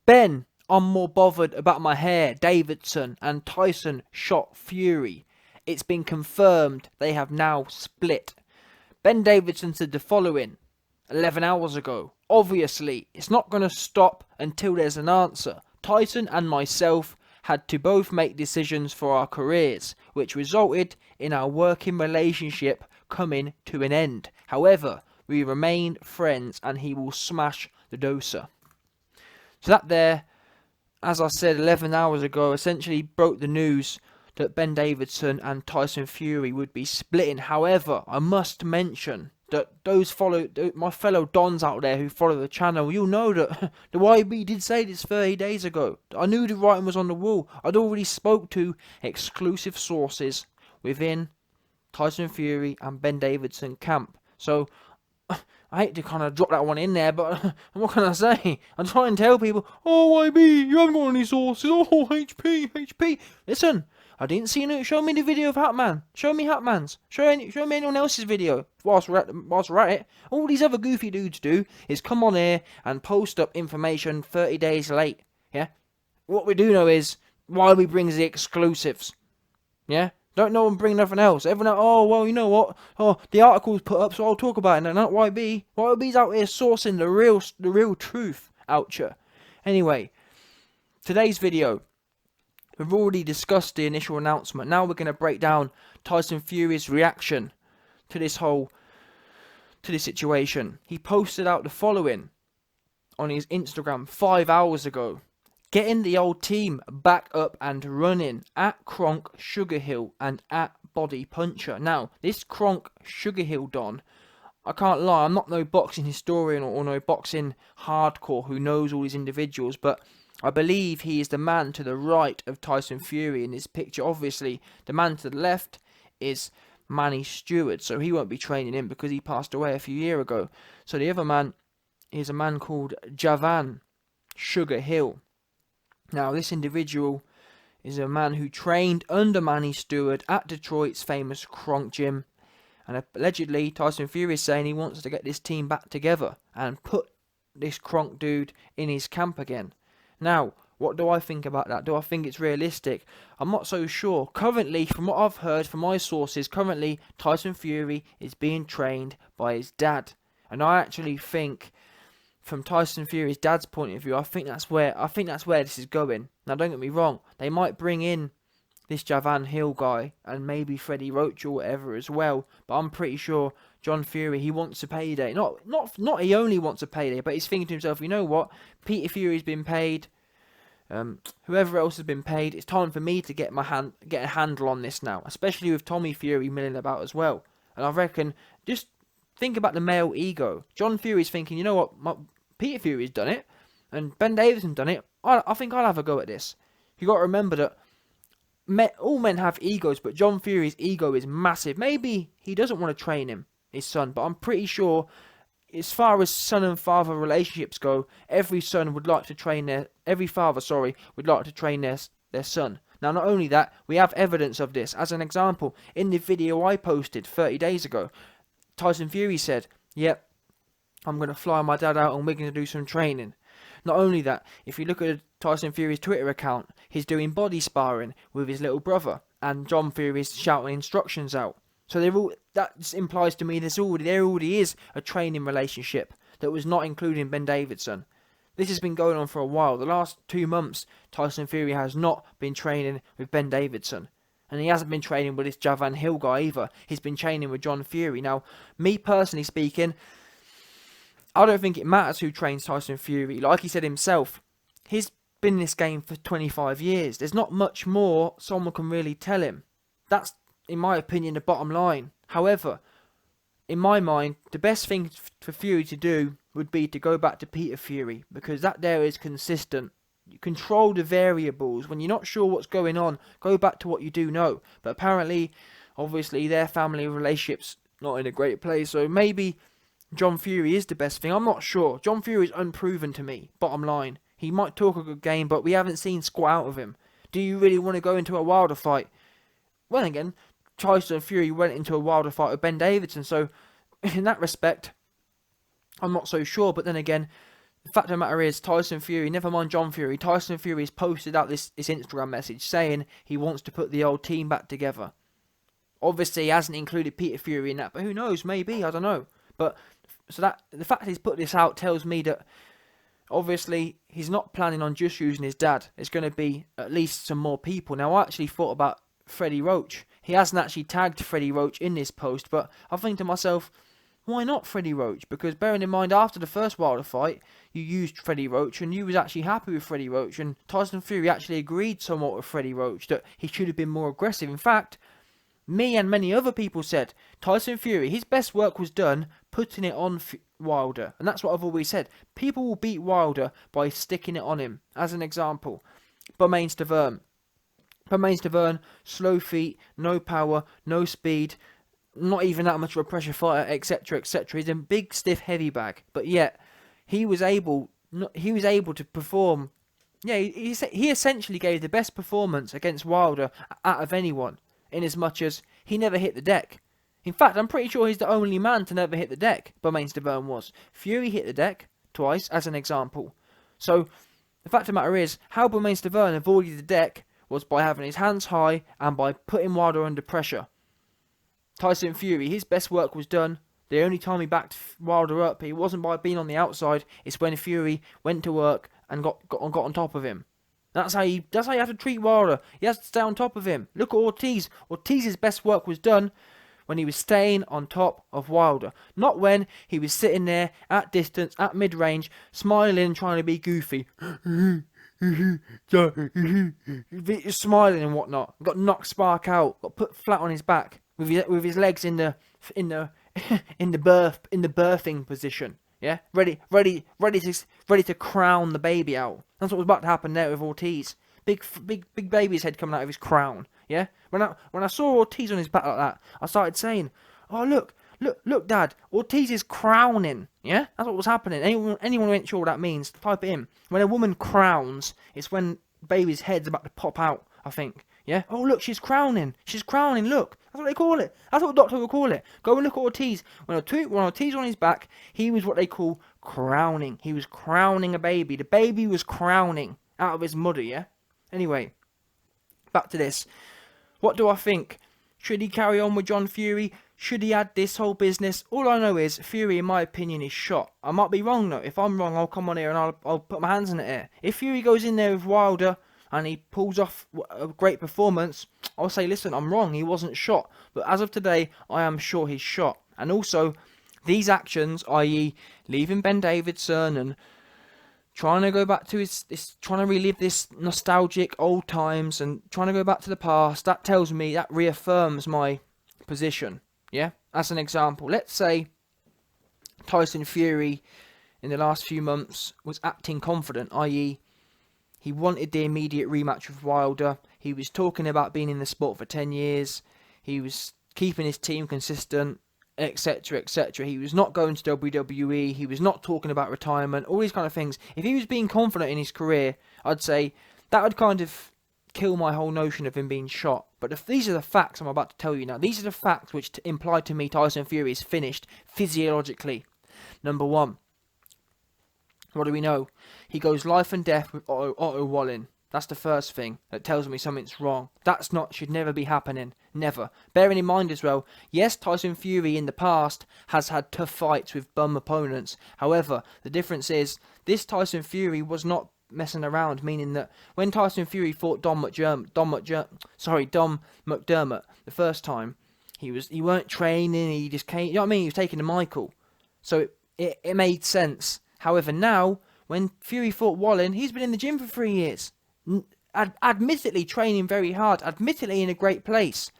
Ben, I'm more bothered about my hair. Davidson and Tyson shot Fury. It's been confirmed they have now split. Ben Davidson said the following 11 hours ago. Obviously, it's not going to stop until there's an answer. Tyson and myself had to both make decisions for our careers, which resulted in our working relationship coming to an end. However, we remain friends and he will smash the doser. So that there, as I said 11 hours ago, essentially broke the news that Ben Davidson and Tyson Fury would be splitting. However, I must mention that my fellow Dons out there who follow the channel, you'll know that the YB did say this 30 days ago. I knew the writing was on the wall. I'd already spoke to exclusive sources within Tyson Fury and Ben Davidson camp. So I hate to kind of drop that one in there, but what can I say? I try and tell people, oh YB, you haven't got any sources. Oh HP. Listen, I didn't see it. Show me the video of Hatman. Show me Hatman's. Show me anyone else's video. Whilst we're at it, all these other goofy dudes do is come on here and post up information 30 days late. Yeah. What we do know is YB brings the exclusives. Yeah. Don't know and bring nothing else. Everyone, oh well, you know what? Oh, the article's put up, so I'll talk about it. And not YB. YB's out here sourcing the real truth out here. Anyway, today's video. We've already discussed the initial announcement. Now we're going to break down Tyson Fury's reaction to this situation. He posted out the following on his Instagram 5 hours ago. Getting the old team back up and running at Kronk Sugarhill and at Body Puncher. Now, this Kronk Sugarhill Don, I can't lie, I'm not no boxing historian or no boxing hardcore who knows all these individuals, but I believe he is the man to the right of Tyson Fury in this picture. Obviously, the man to the left is Manny Stewart, so he won't be training him because he passed away a few years ago. So the other man is a man called Javan Sugar Hill. Now, this individual is a man who trained under Manny Stewart at Detroit's famous Kronk Gym. And allegedly, Tyson Fury is saying he wants to get this team back together and put this Kronk dude in his camp again. Now, what do I think about that? Do I think it's realistic? I'm not so sure. Currently, from what I've heard from my sources, currently Tyson Fury is being trained by his dad. And I actually think, from Tyson Fury's dad's point of view, I think that's where this is going. Now, don't get me wrong, they might bring in this Javan Hill guy and maybe Freddie Roach or whatever as well, but I'm pretty sure John Fury, he wants a payday. Not he only wants a payday, but he's thinking to himself, you know what? Peter Fury's been paid. Whoever else has been paid, it's time for me to get a handle on this now, especially with Tommy Fury milling about as well. And I reckon, just think about the male ego. John Fury's thinking, you know what? Peter Fury's done it, and Ben Davidson done it. I think I'll have a go at this. You got to remember that all men have egos, but John Fury's ego is massive. Maybe he doesn't want to train his son, but I'm pretty sure, as far as son and father relationships go, every father would like to train their son. Now, not only that, we have evidence of this. As an example, in the video I posted 30 days ago, Tyson Fury said, "Yep, I'm going to fly my dad out and we're going to do some training." Not only that, if you look at Tyson Fury's Twitter account, he's doing body sparring with his little brother, and John Fury is shouting instructions out. So that implies to me there already is a training relationship that was not including Ben Davidson. This has been going on for a while. The last 2 months, Tyson Fury has not been training with Ben Davidson. And he hasn't been training with this Javan Hill guy either. He's been training with John Fury. Now, me personally speaking, I don't think it matters who trains Tyson Fury. Like he said himself, he's been in this game for 25 years. There's not much more someone can really tell him. That's, in my opinion, the bottom line. However, in my mind, the best thing for Fury to do would be to go back to Peter Fury, because that there is consistent. You control the variables. When you're not sure what's going on, go back to what you do know. But apparently, obviously, their family relationship's not in a great place, so maybe John Fury is the best thing. I'm not sure. John Fury is unproven to me, bottom line. He might talk a good game, but we haven't seen squat out of him. Do you really want to go into a Wilder fight? Well, again, Tyson Fury went into a Wilder fight with Ben Davidson, so in that respect, I'm not so sure. But then again, the fact of the matter is, Tyson Fury, never mind John Fury, Tyson Fury has posted out this Instagram message saying he wants to put the old team back together. Obviously, he hasn't included Peter Fury in that, but who knows? Maybe, I don't know. But so that the fact he's put this out tells me that obviously he's not planning on just using his dad. It's going to be at least some more people. Now, I actually thought about Freddie Roach. He hasn't actually tagged Freddie Roach in this post, but I think to myself, why not Freddie Roach? Because bearing in mind, after the first Wilder fight, you used Freddie Roach, and you was actually happy with Freddie Roach, and Tyson Fury actually agreed somewhat with Freddie Roach that he should have been more aggressive. In fact, me and many other people said Tyson Fury, his best work was done putting it on Wilder, and that's what I've always said. People will beat Wilder by sticking it on him. As an example, Bermane Stiverne. Bermane Stiverne, slow feet, no power, no speed, not even that much of a pressure fighter, etc., etc. He's a big, stiff, heavy bag, but yet he was able to perform. Yeah, he essentially gave the best performance against Wilder out of anyone, in as much as he never hit the deck. In fact, I'm pretty sure he's the only man to never hit the deck. Bermane Stiverne was. Fury hit the deck twice, as an example. So the fact of the matter is, how Bermane Stiverne avoided the deck was by having his hands high and by putting Wilder under pressure. Tyson Fury, his best work was done. The only time he backed Wilder up, it wasn't by being on the outside. It's when Fury went to work and got on top of him. That's how you have to treat Wilder. He has to stay on top of him. Look at Ortiz. Ortiz's best work was done when he was staying on top of Wilder. Not when he was sitting there at distance, at mid-range, smiling, trying to be goofy. Smiling and whatnot. Got knocked Spark out. Got put flat on his back with his legs in the birthing position. Yeah, ready to crown the baby out. That's what was about to happen there with Ortiz. Big baby's head coming out of his crown. Yeah, when I saw Ortiz on his back like that, I started saying, "Oh look, Dad, Ortiz is crowning." Yeah, that's what was happening. Anyone who ain't sure what that means, type it in. When a woman crowns, it's when baby's head's about to pop out, I think. Yeah. Oh look, she's crowning. Look, that's what they call it. That's what the doctor would call it. Go and look at Ortiz. When Ortiz was on his back, he was what they call crowning. He was crowning a baby. The baby was crowning out of his mother. Yeah. Anyway, back to this. What do I think? Should he carry on with John Fury? Should he add this whole business? All I know is Fury, in my opinion, is shot. I might be wrong though. If I'm wrong, I'll come on here and I'll put my hands in the air. If Fury goes in there with Wilder and he pulls off a great performance, I'll say, listen, I'm wrong, he wasn't shot. But as of today, I am sure he's shot. And also, these actions, i.e. leaving Ben Davidson and trying to go back to trying to relive this nostalgic old times and trying to go back to the past, that tells me, that reaffirms my position. Yeah? As an example, let's say Tyson Fury in the last few months was acting confident, i.e. he wanted the immediate rematch with Wilder. He was talking about being in the sport for 10 years. He was keeping his team consistent, etc., etc. He was not going to WWE. He was not talking about retirement, all these kind of things. If he was being confident in his career, I'd say that would kind of kill my whole notion of him being shot. But if these are the facts I'm about to tell you now. These are the facts which imply to me Tyson Fury is finished physiologically. Number one. What do we know? He goes life and death with Otto Wallin. That's the first thing that tells me something's wrong. Should never be happening. Never. Bearing in mind as well, yes, Tyson Fury in the past has had tough fights with bum opponents. However, the difference is, this Tyson Fury was not messing around, meaning that when Tyson Fury fought Dom McDermott the first time, he weren't training, he just came, you know what I mean? He was taking the Michael. So it made sense. However, now, when Fury fought Wallin, he's been in the gym for 3 years. Admittedly training very hard. Admittedly in a great place.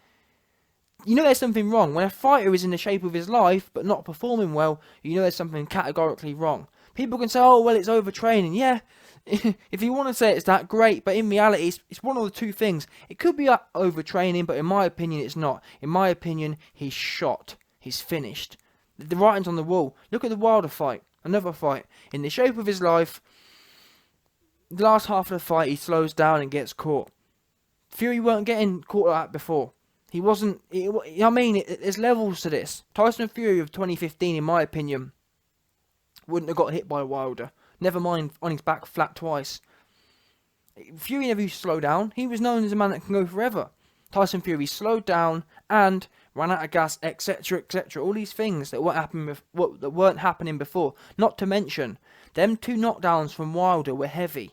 You know there's something wrong. When a fighter is in the shape of his life, but not performing well, you know there's something categorically wrong. People can say, oh, well, it's overtraining. Yeah, if you want to say it's that, great. But in reality, it's one of the two things. It could be overtraining, but in my opinion, it's not. In my opinion, he's shot. He's finished. The writing's on the wall. Look at the Wilder fight. Another fight. In the shape of his life, the last half of the fight, he slows down and gets caught. Fury weren't getting caught like that before. He wasn't... there's levels to this. Tyson Fury of 2015, in my opinion, wouldn't have got hit by Wilder. Never mind on his back flat twice. Fury never used to slow down. He was known as a man that can go forever. Tyson Fury slowed down and ran out of gas, etc., etc. All these things that weren't happening before. Not to mention, them 2 knockdowns from Wilder were heavy.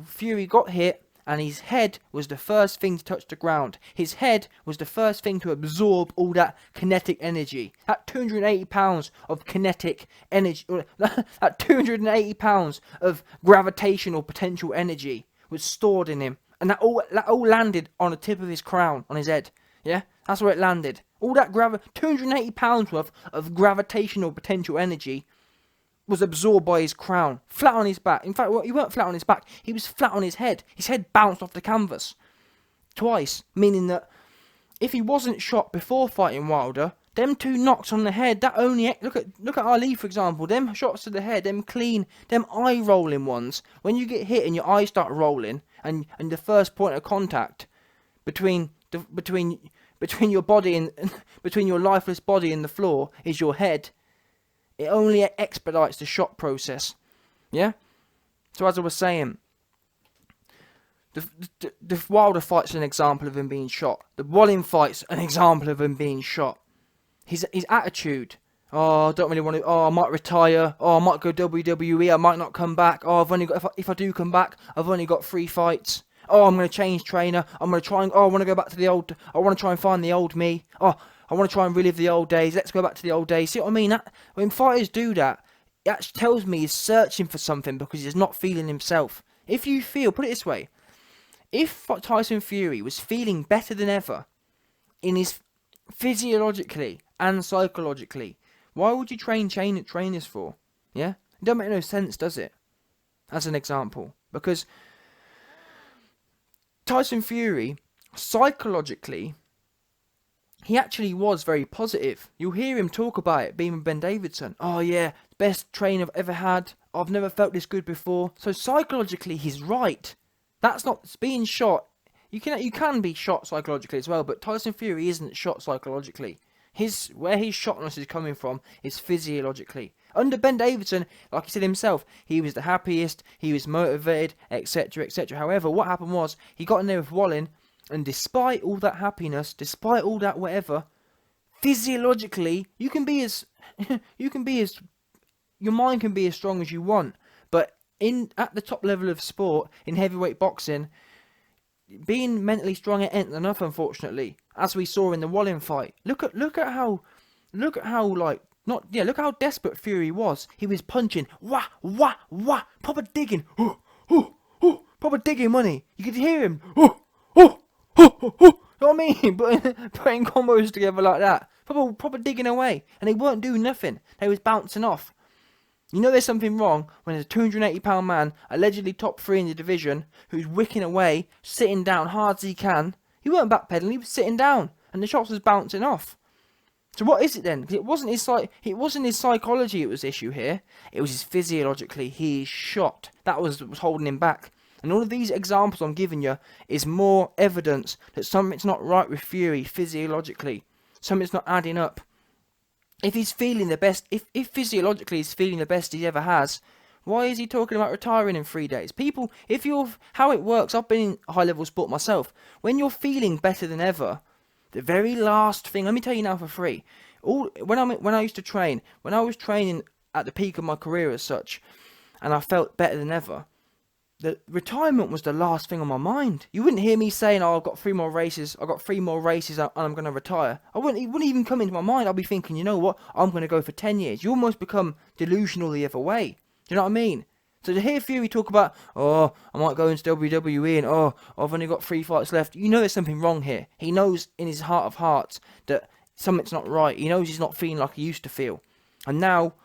Fury got hit, and his head was the first thing to touch the ground. His head was the first thing to absorb all that kinetic energy. That 280 pounds of kinetic energy, that 280 pounds of gravitational potential energy was stored in him. And that all landed on the tip of his crown, on his head. Yeah? That's where it landed. All that 280 pounds worth of gravitational potential energy was absorbed by his crown, flat on his back. In fact, he weren't flat on his back, he was flat on his head. His head bounced off the canvas twice, meaning that if he wasn't shot before fighting Wilder, them 2 knocks on the head, that only... Look at Ali, for example. Them shots to the head, them clean, them eye-rolling ones. When you get hit and your eyes start rolling, and the first point of contact between your body and between your lifeless body and the floor is your head, it only expedites the shot process. Yeah? So as I was saying, the Wilder fight's an example of him being shot. The Wallin fight's an example of him being shot. His attitude. Oh, I don't really want to. Oh, I might retire. Oh, I might go WWE. I might not come back. Oh, I've only got. If I do come back, I've only got 3 fights. Oh, I'm going to change trainer. I'm going to try and. Oh, I want to go back to the old. I want to try and find the old me. Oh, I want to try and relive the old days. Let's go back to the old days. See what I mean? When fighters do that, it actually tells me he's searching for something because he's not feeling himself. If you feel, put it this way, if Tyson Fury was feeling better than ever, in his physiologically and psychologically, why would you train trainers for? Yeah? It don't make no sense, does it? As an example. Because Tyson Fury, psychologically, he actually was very positive. You'll hear him talk about it being with Ben Davidson. Oh yeah, best trainer I've ever had. I've never felt this good before. So psychologically, he's right. That's not being shot. You can be shot psychologically as well, but Tyson Fury isn't shot psychologically. Where his shotness is coming from is physiologically. Under Ben Davidson, like he said himself, he was the happiest, he was motivated, etc., etc. However, what happened was, he got in there with Wallin, and despite all that happiness, despite all that whatever, physiologically, your mind can be as strong as you want, but at the top level of sport, in heavyweight boxing, being mentally strong ain't enough, unfortunately. As we saw in the Wallin fight. Look how desperate Fury was. He was punching, wah, wah, wah, proper digging, proper digging money. You could hear him, you know what I mean? Putting combos together like that, proper digging away, and they weren't doing nothing. They was bouncing off. You know there's something wrong when there's a 280-pound man, allegedly top 3 in the division, who's wicking away, sitting down hard as he can. He weren't backpedaling, he was sitting down, and the shots was bouncing off. So what is it then? Because it wasn't his psychology it was issue here. It was his physiologically. He's shot. That was holding him back. And all of these examples I'm giving you is more evidence that something's not right with Fury physiologically. Something's not adding up. If he's feeling the best, if physiologically he's feeling the best he ever has, why is he talking about retiring in 3 days? People, how it works, I've been in high-level sport myself. When you're feeling better than ever, the very last thing, let me tell you now for free, when I used to train, when I was training at the peak of my career as such, and I felt better than ever, the retirement was the last thing on my mind. You wouldn't hear me saying, oh, I've got 3 more races, and I'm going to retire. It wouldn't even come into my mind. I'll be thinking, you know what, I'm going to go for 10 years. You almost become delusional the other way. Do you know what I mean? So to hear Fury talk about, oh, I might go into WWE, and oh, I've only got 3 fights left, you know there's something wrong here. He knows in his heart of hearts that something's not right. He knows he's not feeling like he used to feel. And now,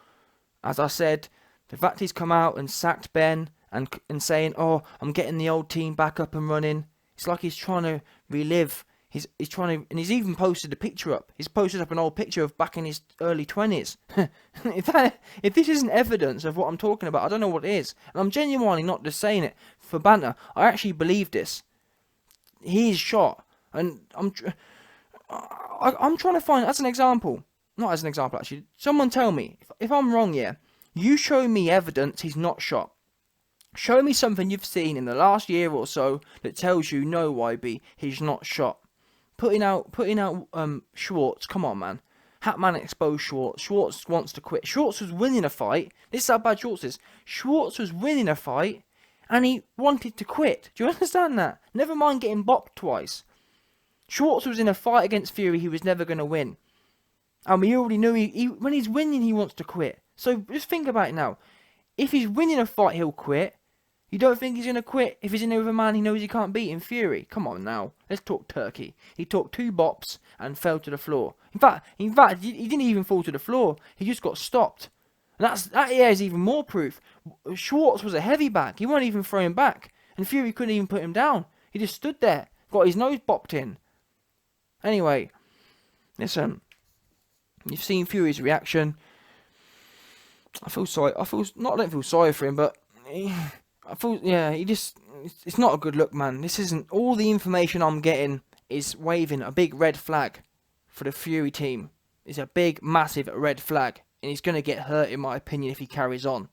as I said, the fact he's come out and sacked Ben, and saying, oh, I'm getting the old team back up and running. It's like he's trying to relive. He's trying to, and he's even posted a picture up. He's posted up an old picture of back in his early 20s. If this isn't evidence of what I'm talking about, I don't know what is. And I'm genuinely not just saying it for banter. I actually believe this. He's shot, and I'm trying to find, as an example, not as an example actually. Someone tell me if I'm wrong. Yeah, You show me evidence he's not shot. Show me something you've seen in the last year or so that tells you no, YB, he's not shot. Putting out Schwartz, come on, man. Hatman exposed Schwartz. Schwartz wants to quit. Schwartz was winning a fight. This is how bad Schwartz is. Schwartz was winning a fight, and he wanted to quit. Do you understand that? Never mind getting bopped twice. Schwartz was in a fight against Fury he was never going to win. And we already knew when he's winning, he wants to quit. So just think about it now. If he's winning a fight, he'll quit. You don't think he's going to quit if he's in there with a man he knows he can't beat in Fury? Come on now. Let's talk turkey. He took 2 bops and fell to the floor. In fact, he didn't even fall to the floor. He just got stopped. And that is even more proof. Schwartz was a heavy bag. He wasn't even throwing back. And Fury couldn't even put him down. He just stood there. Got his nose bopped in. Anyway, listen. You've seen Fury's reaction. I don't feel sorry for him, but it's not a good look, man. This isn't, all the information I'm getting is waving a big red flag for the Fury team. It's a big, massive red flag, and he's going to get hurt, in my opinion, if he carries on.